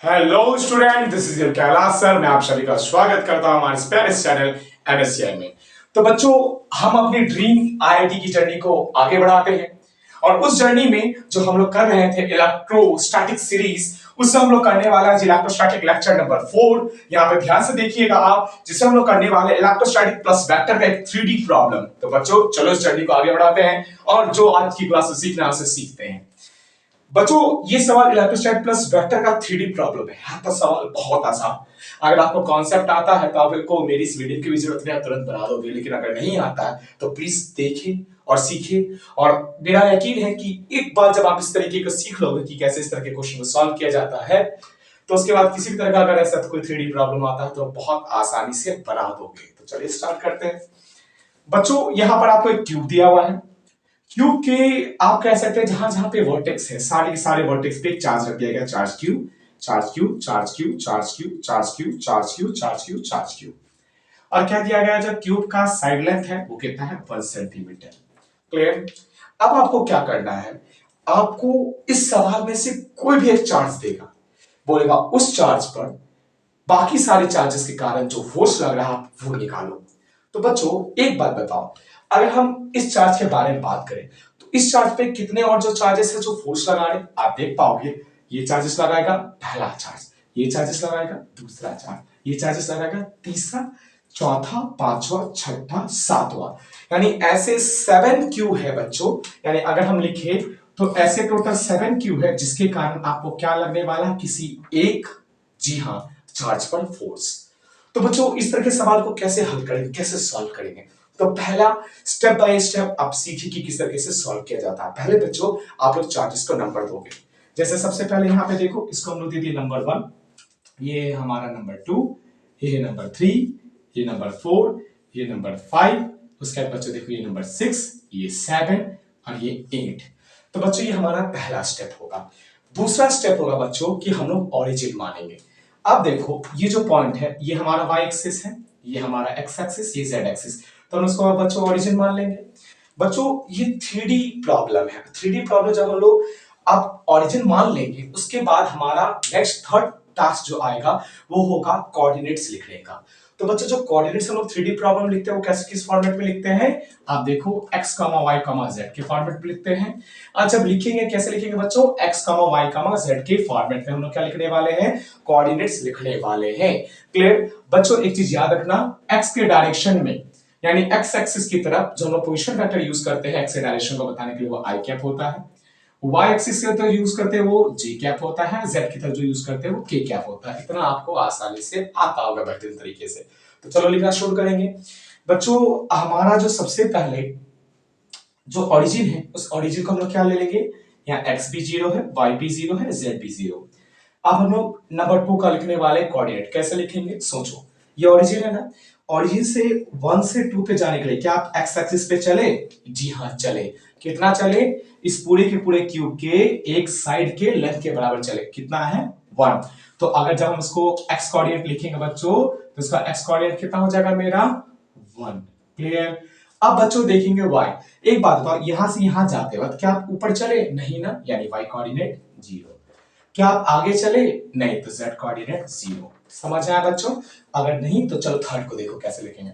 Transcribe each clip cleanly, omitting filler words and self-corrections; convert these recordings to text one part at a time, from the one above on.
Hello student, this is your Kailash sir. मैं आप सभी का स्वागत करता हूं हमारे स्पेनिश चैनल एमएससीआई में। तो बच्चों, हम अपनी ड्रीम आईआईटी की जर्नी को आगे बढ़ाते हैं और उस जर्नी में जो हम लोग कर रहे थे इलेक्ट्रोस्टैटिक सीरीज, उससे हम लोग करने वाला है इलेक्ट्रोस्टैटिक लेक्चर नंबर 4। यहाँ पे ध्यान से देखिएगा आप, जिससे हम लोग करने वाले इलेक्ट्रोस्टैटिक प्लस वेक्टर का एक 3D प्रॉब्लम। तो बच्चों चलो इस जर्नी को आगे बढ़ाते हैं और जो आज की क्लास में सीखना है उसे सीखते हैं। बच्चों, ये सवाल इलेक्ट्रोस्टैटिक प्लस वेक्टर का 3D प्रॉब्लम है। यहाँ पर सवाल बहुत आसान। अगर आपको कॉन्सेप्ट आता है तो आपको मेरी इस वीडियो की भी जरूरत नहीं है, तुरंत बना दोगे। लेकिन अगर नहीं आता है तो प्लीज देखें और सीखें। और मेरा यकीन है कि एक बार जब आप इस तरीके को सीख लोगे कि कैसे इस तरह के क्वेश्चन को सॉल्व किया जाता है, तो उसके बाद किसी भी तरह का अगर ऐसा कोई 3D प्रॉब्लम आता है तो बहुत आसानी से बना दोगे। तो चलिए स्टार्ट करते हैं। बच्चों, यहां पर आपको एक ट्यूब दिया हुआ है। क्यूब के आप कह सकते हैं जहां जहां पे वर्टेक्स है, सारे के सारे वर्टेक्स पे एक चार्ज रख दिया गया। Charge Q, charge Q, charge Q, charge Q, charge Q, charge Q, charge Q, charge Q. और क्या दिया गया, जो क्यूब का साइड लेंथ है वो कितना है, 1 सेंटीमीटर। क्लियर। अब आपको क्या करना है, आपको इस सवाल में से कोई भी एक चार्ज देगा, बोलेगा उस चार्ज पर बाकी सारे चार्जेस के कारण जो फोर्स लग रहा है वो निकालो। तो बच्चों एक बात बताओ, अगर हम इस चार्ज के बारे में बात करें तो इस चार्ज पे कितने और जो चार्जेस है जो फोर्स लगा रहे आप देख पाओगे। ये चार्जेस लगाएगा पहला चार्ज, ये चार्जेस लगाएगा दूसरा चार्ज, ये चार्जेस लगाएगा तीसरा, चौथा, पांचवा, छठा, सातवां। यानी ऐसे 7 क्यू है बच्चों। यानी अगर हम लिखे तो ऐसे टोटल 7 क्यू है, जिसके कारण आपको क्या लगने वाला, किसी एक, जी हां, चार्ज पर फोर्स। तो बच्चों इस तरह के सवाल को कैसे हल करेंगे, कैसे सॉल्व करेंगे। तो पहला स्टेप बाय स्टेप आप सीखिए कि किस तरीके से सॉल्व किया जाता है। पहले बच्चों आप लोग चार्जेस को नंबर दोगे। जैसे सबसे पहले यहां पे देखो, इसको हम लोग दे दिए नंबर 1, ये हमारा नंबर 2, ये नंबर 3, ये नंबर 4, ये नंबर 5। उसके बाद बच्चों देखो ये नंबर 6, ये 7 और ये 8। तो बच्चों ये हमारा पहला स्टेप होगा। दूसरा स्टेप होगा बच्चों कि हम लोग ऑरिजिन मानेंगे। अब देखो ये जो पॉइंट है ये हमारा y एक्सिस है, ये हमारा x एक्सिस, ये z एक्सिस। तो हम इसको बच्चों ऑरिजिन मान लेंगे। बच्चों ये 3D प्रॉब्लम है। 3D प्रॉब्लम जब हम लोग अब ऑरिजिन मान लेंगे, उसके बाद हमारा नेक्स्ट थर्ड टास्क जो आएगा वो होगा कोऑर्डिनेट्स लिखने का। तो बच्चों जो कोऑर्डिनेट्स हम लोग 3D प्रॉब्लम लिखते हैं वो कैसे, किस फॉर्मेट में लिखते हैं, आप देखो x, y, z के फॉर्मेट में लिखते हैं। आज जब लिखेंगे कैसे लिखेंगे बच्चों, x, y, z के फॉर्मेट में हम लोग क्या लिखने वाले हैं, कोऑर्डिनेट्स लिखने वाले हैं। क्लियर। बच्चों एक चीज याद रखना, x के डायरेक्शन में यानी x एक्सिस की तरफ जो हम लोग पोजीशन वेक्टर यूज करते हैं x के डायरेक्शन को बताने के लिए वो i कैप होता है। y एक्सिस की तरफ यूज करते हैं वो j कैप होता है, z की तरफ जो यूज करते हैं वो k कैप होता है। इतना आपको आसानी से आता होगा बेहतरीन तरीके से। तो चलो लिखना शुरू करेंगे। बच्चों हमारा जो सबसे पहले जो ओरिजिन है उस ओरिजिन को हम लोग क्या ले लेंगे, यहाँ x भी 0 है, y भी 0 है, z भी 0। अब हम लोग नंबर 2 का लिखने वाले कोऑर्डिनेट कैसे लिखेंगे, सोचो। ये ओरिजिन है ना, ओरिजिन से 1 से 2 पे जाने के लिए क्या आप x एक्सिस पे चले, जी हां चले। कितना चले, इस पूरे के पूरे क्यूब के एक साइड के लेंथ के बराबर चले। कितना है, 1। तो अगर जब हम इसको x कोऑर्डिनेट लिखेंगे बच्चों तो इसका x कोऑर्डिनेट कितना हो जाएगा मेरा, 1। क्लियर। अब बच्चों देखेंगे y। एक बात बताओ, यहां से यहां जाते वक्त क्या आप ऊपर चले, नहीं ना, यानी y कोऑर्डिनेट 0। क्या आप आगे चले, नहीं, तो z कोऑर्डिनेट 0। समझ आया बच्चों। अगर नहीं तो चलो थर्ड को देखो कैसे लिखेंगे।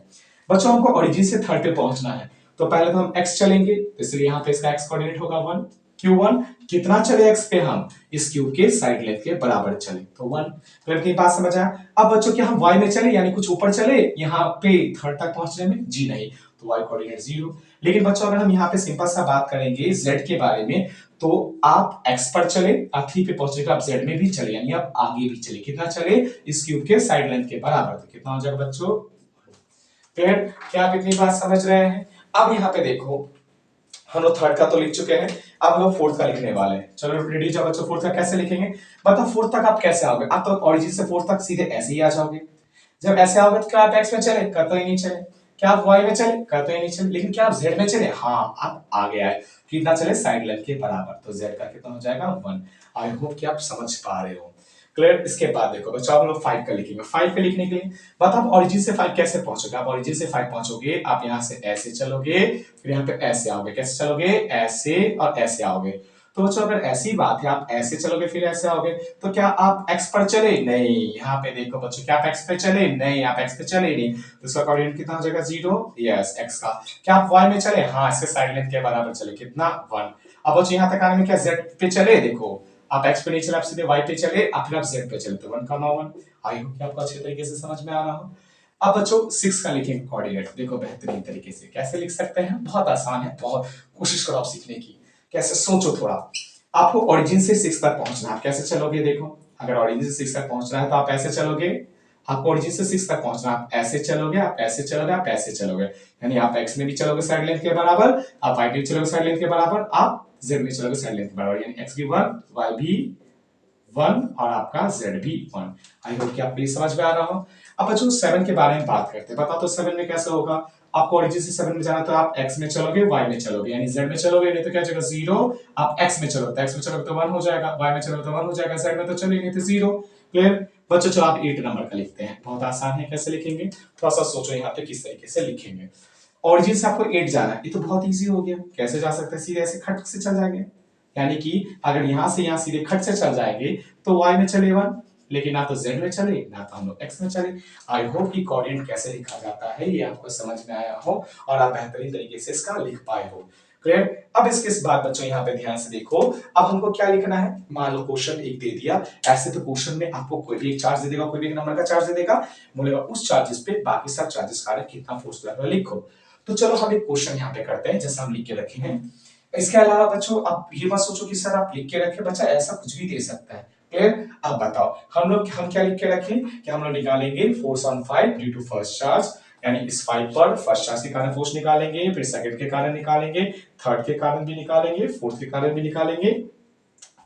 बच्चों हमको ओरिजिन से थर्ड पे पहुंचना है, तो पहले तो हम x चलेंगे, तो इसलिए यहां पे इसका x कोऑर्डिनेट होगा 1। q1 कितना चले x पे, हम इस क्यूब के साइड लेंथ के बराबर चले, तो 1। फिर की बात समझ आया। अब बच्चों क्या हम y में चले यानी कुछ ऊपर चले यहाँ पे थर्ड तक पहुंचने में, जी नहीं, तो y कोऑर्डिनेट 0। लेकिन बच्चों अगर हम यहाँ पे सिंपल सा बात करेंगे z के बारे में, तो आप x पर चले और 3 पे पहुंचने के आप z में भी चले, यानी आप आगे भी चले। कितना चले, इस क्यूब के साइड लेंथ के बराबर। तो कितना हो जाएगा बच्चों, फिर क्या आप इतनी बात समझ रहे हैं। अब यहाँ पे देखो हम लोग थर्ड का तो लिख चुके हैं, अब हम लोग फोर्थ का लिखने वाले हैं। चलो रेडी जाओ बच्चों, फोर्थ का कैसे लिखेंगे। बताओ फोर्थ तक आप कैसे आओगे, आप तो ओरिजिन से फोर्थ तक सीधे ऐसे ही आ जाओगे। जब ऐसे आओगे तो क्या आप x में चले, कर तो ही नहीं चले। क्या आप y में चले, कर तो ही नहीं चले। लेकिन क्या आप z में चले, हाँ आप आगे आए। कितना चले, साइड लेंथ के बराबर, तो z का कितना हो जाएगा, 1। आई होप कि आप समझ पा रहे हो। क्लियर। इसके बाद देखो बच्चों आप लोग 5 का लिखेंगे। 5 का लिखने के लिए बताओ आप ओरिजिन से 5 कैसे पहुंचोगे। आप ओरिजिन से 5 पहुंचोगे, आप यहां से ऐसे चलोगे, फिर यहाँ पे ऐसे आओगे। कैसे चलोगे, ऐसे और ऐसे आओगे। तो बच्चों अगर ऐसी बात है आप ऐसे चलोगे फिर ऐसे आओगे, तो क्या आप x पर चले? नहीं। यहाँ पे देखो बच्चों, क्या आप x पे चले? नहीं, आप x पे चले नहीं, तो इसका कोऑर्डिनेट कितना हो जाएगा? 0। यस, x का। क्या आप y में चले? हाँ, इसके साइड लेंथ के बराबर चले, कितना? 1। अब बच्चों यहाँ तक आने में क्या z पे चले? देखो आप x पे नहीं चले, आप सीधे y पे चले, अब फिर आप z पे चले, तो 1 का 1। आई होप कि आपको अच्छे तरीके से समझ में आ रहा हो। अब बच्चों 6 का लिखेंगे कोऑर्डिनेट। देखो बेहतरीन तरीके से कैसे लिख सकते हैं, बहुत आसान है, बहुत कोशिश करो आप सीखने की। कैसे, सोचो थोड़ा। आपको ओरिजिन से 6 तक पहुंचना है, आप कैसे चलोगे? देखो अगर ओरिजिन से 6 तक पहुंचना है तो आप ऐसे चलोगे, आपको ओरिजिन से 6 तक पहुंचना, आप ऐसे चलोगे, आप ऐसे चलोगे, आप ऐसे चलोगे, यानी आप x में भी चलोगे साइड लेंथ के बराबर, आप y में भी चलोगे साइड लेंथ के बराबर, आप z में चलोगे साइड लेंथ के बराबर, यानी x भी 1, y भी 1 और आपका z भी 1। आई होप कि आपको ये समझ में आ रहा हो। अब बच्चों 7 के बारे में बात करते हैं। बता तो 7 में कैसे होगा? आपको ओरिजिन से 7 में जाना तो आप x में चलोगे, y में चलोगे, यानी z में चलोगे, नहीं तो क्या हो जाएगा? 0। आप x में चलोगे तो x में चलोगे तो 1 हो जाएगा, y में चलोगे तो 1 हो जाएगा, z में तो चलोगे नहीं तो 0। क्लियर बच्चों? चलो आप 8 नंबर का लिखते हैं, बहुत आसान है, कैसे लिखेंगे थोड़ा सा सोचो यहाँ पे किस तरीके से लिखेंगे। ओरिजिन से आपको 8 जाना है, ये तो बहुत इजी हो गया, कैसे जा सकते हैं? सीधे ऐसे खट से चल जाएंगे, यानी कि अगर यहां से यहां सीधे खट से चल जाएंगे तो y में चले 1, लेकिन ना तो z में चले ना तो हम लोग x में चले। आई होप कि कोऑर्डिनेट कैसे लिखा जाता है ये आपको समझ में आया हो और आप बेहतरीन तरीके से इसका लिख पाए हो। क्लियर? अब इसके बाद बच्चों यहाँ पे ध्यान से देखो, अब हमको क्या लिखना है। मान लो क्वेश्चन एक दे दिया, ऐसे तो क्वेश्चन में आपको कोई भी एक चार्ज दे देगा, कोई भी एक नंबर का चार्ज दे देगा, बोलेगा उस चार्जेस पे बाकी सब चार्जेस का कितना फोर्स लगा लिखो। तो चलो हम एक क्वेश्चन यहाँ पे करते हैं जैसा हम लिख के रखे हैं। इसके अलावा बच्चों आप ये मत सोचो कि सर आप लिख के रखे, बच्चा ऐसा कुछ भी दे सकता है। क्लियर? अब बताओ हम क्या लिख के रखें कि हम लोग निकालेंगे force on 5 due to first charge, यानी इस 5 पर फर्स्ट चार्ज के कारण फोर्स निकालेंगे, फिर सेकंड के कारण निकालेंगे, थर्ड के कारण भी निकालेंगे, फोर्थ के कारण भी निकालेंगे।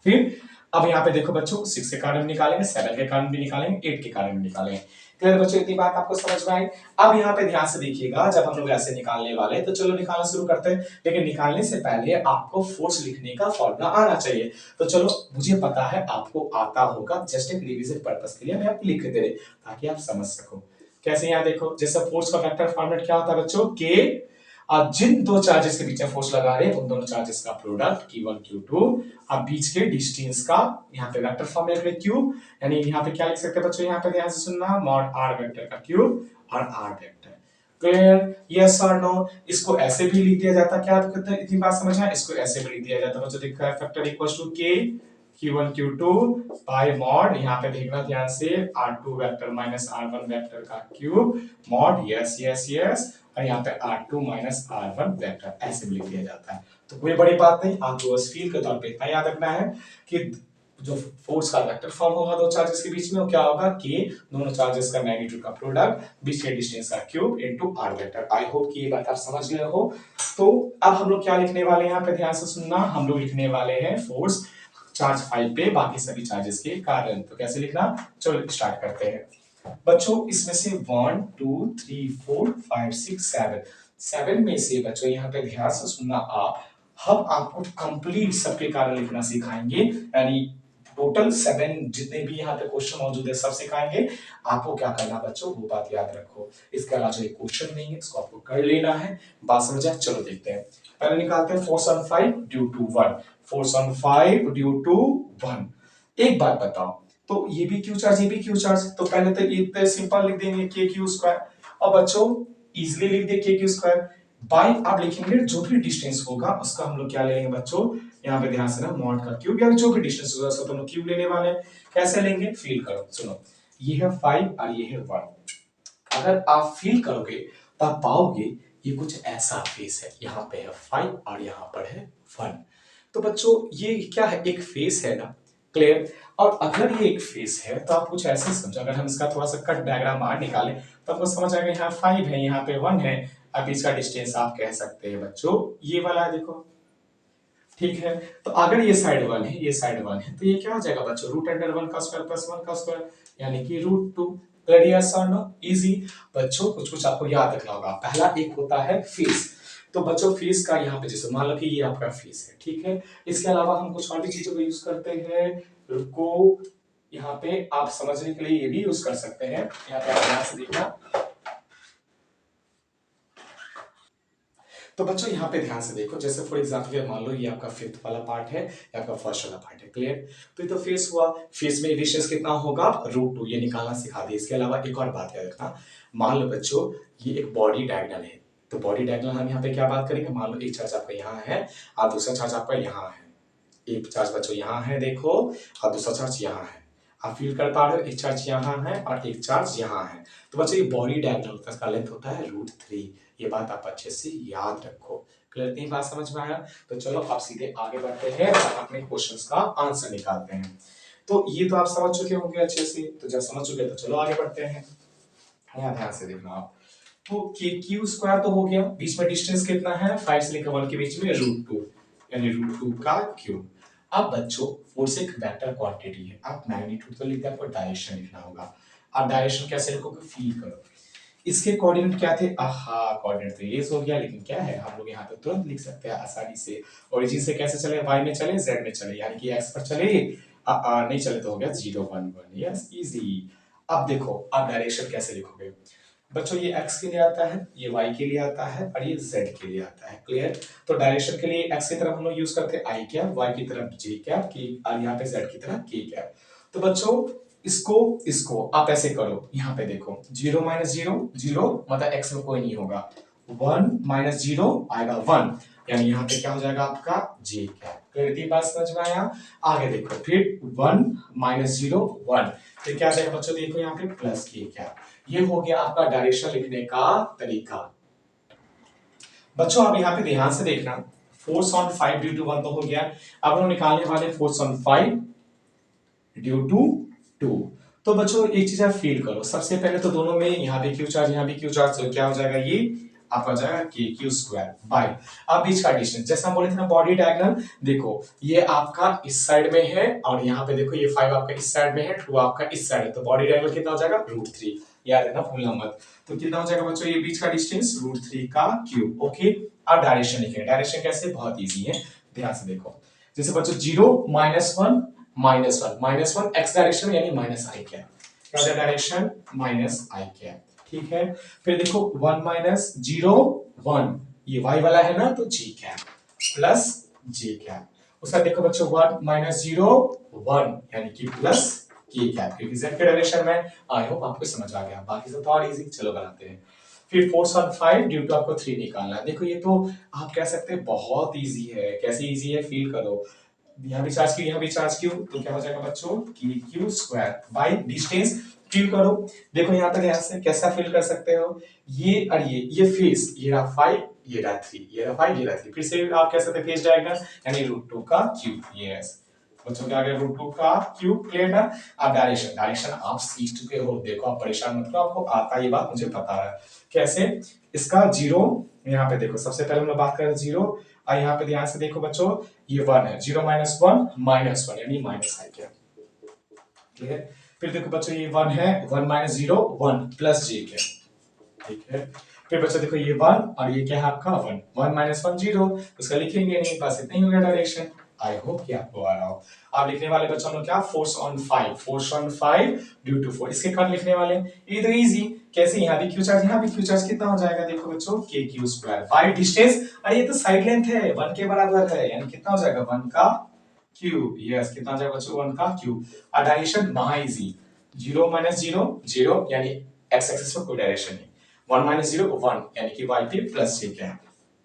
फिर अब यहाँ पे देखो बच्चों 6 के कारण भी निकालेंगे, 7 के कारण भी निकालेंगे, 8 के कारण भी निकालेंगे। क्लियर बच्चों? इतनी बात आपको समझ में आई। अब यहाँ पे ध्यान से देखिएगा, जब हम लोग ऐसे निकालने वाले तो चलो निकालना शुरू करते हैं, लेकिन निकालने से पहले आपको फोर्स लिखने का फॉर्मूला आना चाहिए। तो चलो मुझे पता है आपको आता होगा, जस्ट एक रिवीजन पर्पस के लिए मैं आपको लिख दे रहे ताकि आप समझ सको। कैसे? यहाँ देखो, जैसे फोर्स का वेक्टर फॉर्मेट क्या होता है बच्चों? के अब जिन दो चार्जेस के बीच में फोर्स लगा रहे हैं उन दोनों चार्जेस का प्रोडक्ट Q1 Q2, अब बीच के डिस्टेंस का यहाँ पे वेक्टर फॉर्म में क्यूब, यानी यहाँ पे क्या लिख सकते हैं बच्चों? यहाँ पे ध्यान से सुनना, मॉड r वेक्टर का क्यूब और r वेक्टर। क्लियर? यस और नो? इसको ऐसे भी लिख दिया जाता, क्या आप कितने इतनी बात समझ आए? इसको ऐसे भी लिख दिया जाता बच्चों, देखो factor equals to k Q1 Q2 by mod, यहाँ पे देखना ध्यान से, R2 vector minus R1 vector का cube mod, yes yes yes, और यहाँ पे R2 माइनस R1 वेक्टर, ऐसे भी लिख दिया जाता है। तो कोई बड़ी बात नहीं, आपको बस फील के तौर पे इतना याद रखना है कि जो फोर्स का वेक्टर फॉर्म होगा दो चार्जेस के बीच में, वो क्या होगा? के दोनों चार्जेस का मैग्नीट्यूड का प्रोडक्ट बीच के डिस्टेंस का cube into r vector. I hope कि ये बात आप समझ गए हो। तो अब हम लोग क्या लिखने वाले हैं? यहाँ पे ध्यान से सुनना, हम लोग लिखने वाले हैं फोर्स चार्ज 5 पे बाकी सभी चार्जेस के कारण। तो कैसे लिखना, चलो स्टार्ट करते हैं बच्चों। इसमें से 1 2 3 4 5 6 7 7 में से बच्चों यहाँ पे ध्यान से सुनना आप, हम आपको कंप्लीट सबके कारण लिखना सिखाएंगे, यानी टोटल 7 जितने भी यहाँ पे क्वेश्चन मौजूद है सब सिखाएंगे। आपको क्या करना बच्चों, वो बात याद रखो। इसके अलावा जो क्वेश्चन नहीं है इसको आपको कर लेना है। बात समझा? चलो देखते हैं। पहले निकालते हैं force on 5 due to 1, force on 5 due to 1। एक बात बताओ, तो ये भी क्यू चार्ज, ये भी क्यू चार्ज, तो पहले तो ये सिंपल लिख देंगे के क्यू स्क्वायर, और बच्चों इजीली लिख दे के क्यू स्क्वायर बाय, आप लिखेंगे जो भी डिस्टेंस होगा उसका हम लोग क्या ले लेंगे बच्चों? यहाँ पे ध्यान से ना, मॉड का क्यूब, या जो भी डिस्टेंस होगा उसका हम लोग क्यूब लेने वाले हैं। कैसे लेंगे? फील करो, सुनो, ये है 5 और ये है 1। अगर आप फील करोगे तो आप पाओगे ये कुछ ऐसा फेस है, यहाँ पे है 5 और यहाँ पर है 1। तो बच्चों ये क्या है? एक फेस है ना। क्लियर? और अगर ये एक फेस है तो आप कुछ ऐसे समझो, अगर हम इसका थोड़ा सा कट डायग्राम बाहर निकालें तो आपको समझ आएगा, यहाँ 5 है, यहाँ पे 1 है। अब इसका डिस्टेंस आप कह सकते हैं बच्चों ये वाला है, देखो, ठीक है। तो अगर ये साइड 1 है, ये साइड 1 है, तो ये क्या हो जाएगा बच्चों? रूट अंडर 1 का स्क्वायर प्लस 1 का स्क्वायर, यानी कि √2। क्लियर? यस और नो? इजी। बच्चों कुछ कुछ आपको याद रखना होगा। पहला एक होता है फेस, तो बच्चों फेस का यहाँ पे जैसे मान लो कि ये आपका फेस है, ठीक है। इसके अलावा हम कुछ और भी चीजों को यूज करते हैं, रुको, यहाँ पे आप समझने के लिए ये भी यूज कर सकते हैं। यहाँ पे आप ध्यान से देखना, तो बच्चों यहाँ पे ध्यान से देखो, जैसे फॉर एग्जाम्पल मान लो ये आपका फिफ्थ वाला पार्ट है, ये आपका फर्स्ट वाला पार्ट है, क्लियर। तो ये तो फेस हुआ, फेस में डिस्टेंस कितना होगा, √2, ये निकालना सिखा दिया। इसके अलावा एक और बात याद रखना, मान लो बच्चों ये एक बॉडी डायगोनल है, तो बॉडी डायगोनल हम यहाँ पे क्या बात करेंगे, मान लो एक चार्ज आपका यहाँ है और दूसरा चार्ज आपका यहाँ है, एक चार्ज बच्चों यहाँ है देखो, और दूसरा चार्ज यहाँ है, आप फील कर पा रहे हो, एक चार्ज यहाँ है और एक चार्ज यहाँ है। तो बच्चों ये बॉडी डायगोनल होता है, इसका लेंथ होता है √3, ये बात आप अच्छे से याद रखो। क्लियर, तीन बात समझ में आया। तो चलो आप सीधे आगे बढ़ते हैं और अपने क्वेश्चंस का आंसर निकालते हैं। तो ये तो आप समझ चुके होंगे अच्छे से, तो जब समझ चुके तो चलो आगे बढ़ते हैं। यहाँ ध्यान से देखना आप, तो के क्यू स्क्वायर तो हो गया, बीच में डिस्टेंस कितना है 5 से लेकर 1 के बीच में √2, यानी √2 का क्यूब। अब बच्चों फोर्स एक वेक्टर क्वांटिटी है, आप मैग्नीट्यूड तो लिखते हैं, आपको डायरेक्शन लिखना होगा। आप डायरेक्शन कैसे लिखोगे, फील करो। इसके कोऑर्डिनेट क्या थे, आहा कोऑर्डिनेट तो ये हो गया, लेकिन क्या है हम लोग यहाँ पे तुरंत लिख सकते हैं आसानी से। ओरिजिन से कैसे चले, y में चले, z में चले, यानी कि x पर चले, नहीं चले तो हो गया 0 1 1, यस इजी। अब देखो आप डायरेक्शन कैसे लिखोगे बच्चों, ये x के लिए आता है, ये y के लिए आता है और ये z के लिए आता है, क्लियर। तो डायरेक्शन के लिए x की तरफ हम लोग यूज करते हैं i कैप, y की तरफ j कैप की, और यहाँ पे z की तरफ k कैप। तो बच्चों इसको आप ऐसे करो, यहाँ पे देखो 0 - 0 0, मतलब x में कोई नहीं होगा, 1 - 0 आएगा 1, यानी यहाँ पे क्या हो जाएगा आपका j कैप। क्लियर, बात समझ में आया। आगे देखो फिर 1 - 0 1, फिर क्या आ जाएगा बच्चों, देखो यहाँ पे प्लस k कैप। ये हो गया आपका डायरेक्शन लिखने का तरीका। बच्चों आप यहाँ पे ध्यान से देखना, फोर्स ऑन 5 ड्यू टू 1 तो हो गया, अब हम निकालने वाले फोर्स ऑन 5 ड्यू टू 2। तो बच्चों एक चीज आप फील करो, सबसे पहले तो दोनों में यहाँ भी क्यू चार्ज यहाँ भी क्यू चार्ज, तो क्या हो जाएगा, ये आपका जाएगा के क्यू स्क्वायर बाय, अब बीच का डिस्टेंस जैसा हम बोले थे ना बॉडी डायगोनल, देखो ये आपका इस साइड में है और यहाँ पे देखो ये 5 आपका इस साइड में है, 2 आपका इस साइड है, तो बॉडी डायगोनल कितना हो जाएगा √3, याद है ना, भूलना मत। तो कितना हो जाएगा बच्चों, ये बीच का डिस्टेंस √3 का क्यूब। ओके, अब डायरेक्शन लिखेंगे, डायरेक्शन कैसे, बहुत इजी है, ध्यान से देखो। जैसे बच्चों 0 -1 -1 x डायरेक्शन यानी -i कैप, क्या है डायरेक्शन -i कैप, ठीक है। फिर देखो 1 - 0 1, ये y वाला है ना, तो j cap plus j cap. उसका देखो बच्चों 1 - 0 1, यानी कि प्लस k कैप, क्योंकि z के डायरेक्शन में। आई होप आपको समझ आ गया, बाकी सब तो और इजी, चलो बनाते हैं। फिर फोर्स ऑन 5 ड्यू टू आपको 3 निकालना है। देखो ये तो आप कह सकते हैं बहुत इजी है, कैसे इजी है, फील करो, यहाँ भी चार्ज क्यू यहाँ भी चार्ज क्यू, तो क्या हो जाएगा बच्चों के Q square by distance. Feel करो, देखो यहाँ तक यहाँ से कैसा फील कर सकते हो, ये और ये फेस, ये रहा 5 ये रहा 3, ये रहा 5 ये रहा 3, फिर से आप कह सकते हैं फेस डायगोनल यानी √2 का क्यूब, यस बच्चों क्या आ गया √2 का क्यूब, क्लियर ना। अब डायरेक्शन आप सीख चुके हो, देखो आप परेशान मत हो, आपको आता ये बात मुझे पता है कैसे। इसका 0 यहाँ पे देखो, सबसे पहले हम लोग बात करें 0, और यहाँ पे ध्यान से देखो बच्चों ये 1 है, 0 - 1 -1 यानी -i कैप, क्लियर। फिर देखो बच्चों ये 1 है, 1 - 0 1 प्लस j कैप, ठीक है। फिर बच्चों देखो ये 1 और ये क्या है आपका 1 1 - 1 0, उसका लिखेंगे नहीं, बस इतना ही हो गया डायरेक्शन। आई होप कि आपको आ रहा हो। आप लिखने वाले बच्चों लोग क्या, फोर्स ऑन 5 ड्यू टू 4, इसके कारण लिखने वाले, ये तो इजी, कैसे, यहाँ भी क्यू चार्ज यहाँ भी क्यू चार्ज, कितना हो जाएगा देखो बच्चों के क्यू स्क्वायर बाय डिस्टेंस, और ये तो साइड लेंथ है 1 के बराबर है, यानी कितना हो जाएगा 1 का क्यूब, यस कितना हो जाएगा बच्चों 1 का क्यूब। और डायरेक्शन महा इजी, 0 - 0 0 यानी x एक्सिस में कोई डायरेक्शन नहीं, 1 - 0 1 यानी कि y पे प्लस j कैप,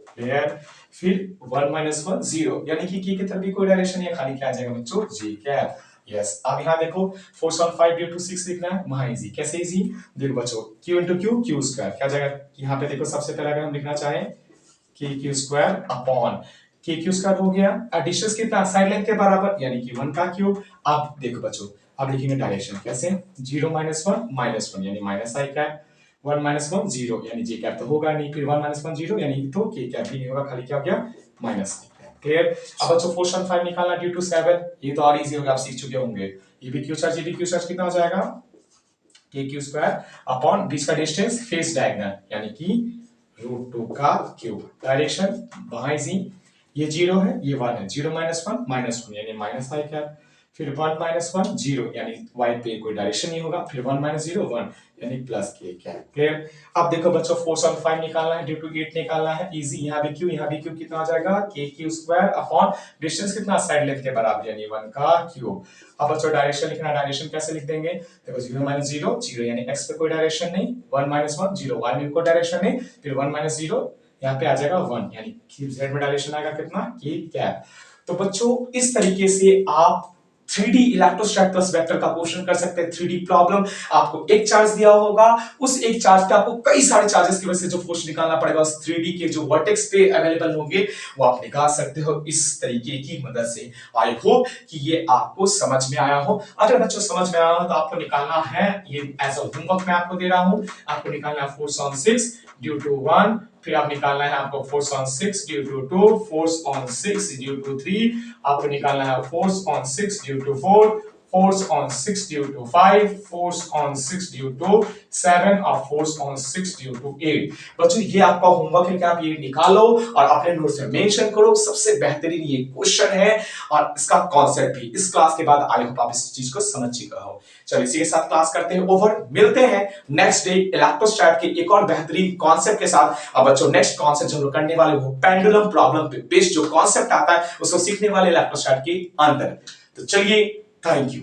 क्लियर। फिर 1 - 1 0 यानी कि k की तरफ भी कोई डायरेक्शन नहीं है, खाली क्या आ जाएगा बच्चों j कैप, यस। अब यहाँ देखो फोर्स ऑन 5 ड्यू टू 6 लिखना है, महा इजी, कैसे इजी, देखो बच्चों q * q q स्क्वायर क्या जाएगा, यहाँ पे देखो सबसे पहले अगर हम लिखना चाहें k q square upon k q square हो गया, डिस्टेंस कितना साइड लेंथ के बराबर यानी कि 1 का क्यूब। अब देखो बच्चों अब लिखेंगे डायरेक्शन कैसे, 0 - 1 -1 यानी -i कैप, 1 - 1 0 यानी j कैप तो होगा नहीं, फिर 1 - 1 0 यानी तो k कैप भी नहीं होगा, खाली क्या हो गया -i कैप, क्लियर। अब बच्चों फोर्स ऑन 5 निकालना ड्यू टू 7, ये तो और इजी होगा, आप सीख चुके होंगे। ये भी क्यू चार्ज कितना हो जाएगा के क्यू स्क्वायर अपॉन बीच का डिस्टेंस फेस डायगोनल यानी कि √2 का क्यूब, डायरेक्शन वहां इजी, ये 0 है ये 1 है, 0 - 1 -1 यानी -i कैप। फिर 1 माइनस 1 0 यानी y पे कोई डायरेक्शन नहीं होगा, फिर 1 माइनस 0 1 यानी प्लस के कैप। क्लियर? अब देखो बच्चों 4/5 निकालना है ड्यू टू 8 निकालना है, इजी। यहाँ भी क्यू कितना आ जाएगा k Q square upon distance कितना साइड लेंथ के बराबर यानी 1 का क्यूब। अब बच्चों डायरेक्शन लिखना, डायरेक्शन कैसे लिख देंगे? देखो 0 माइनस 0 0 यानी x पे कोई डायरेक्शन नहीं, 1 माइनस 1 0 y में कोई डायरेक्शन नहीं, फिर 1 माइनस 0 यहाँ पे आ जाएगा 1 यानी z में डायरेक्शन आएगा कितना k कैप। तो बच्चों इस तरीके से आप 3D इलेक्ट्रोस्टैटिक प्लस वेक्टर का क्वेश्चन कर सकते हैं। 3D प्रॉब्लम, आपको एक चार्ज दिया होगा, उस एक चार्ज पे आपको कई सारे चार्जेस की वजह से जो फोर्स निकालना पड़ेगा उस 3D के जो वर्टेक्स पे अवेलेबल होंगे वो आप निकाल सकते हो इस तरीके की मदद से। आई होप कि ये आपको समझ में आया हो। अगर बच्चों समझ में आया हो तो आपको निकालना है, ये एज अ होमवर्क मैं आपको दे रहा हूं, आपको निकालना है फोर्स ऑन 6 ड्यू टू 1, फिर आप निकालना है आपको force on 6 due to 2, force on 6 due to 3, आपको निकालना है force on 6 due to 4, force on 6 due to 5, force on 6 due to 7 और फोर्स ऑन 6 ड्यू टू 8। बच्चों ये आपका होमवर्क है कि आप ये निकालो और अपने नोट्स में मेंशन करो। सबसे बेहतरीन ये क्वेश्चन है और इसका कॉन्सेप्ट भी इस क्लास के बाद आई होप आप इस चीज को समझ चुके हो। चलिए इसी के साथ क्लास करते हैं ओवर, मिलते हैं नेक्स्ट डे इलेक्ट्रोस्टैट के एक और बेहतरीन कॉन्सेप्ट के साथ। अब बच्चों नेक्स्ट कॉन्सेप्ट जो करने वाले वो पेंडुलम प्रॉब्लम पे बेस्ड जो कॉन्सेप्ट आता है उसको सीखने वाले इलेक्ट्रोस्टैट के अंदर। तो चलिए, थैंक यू।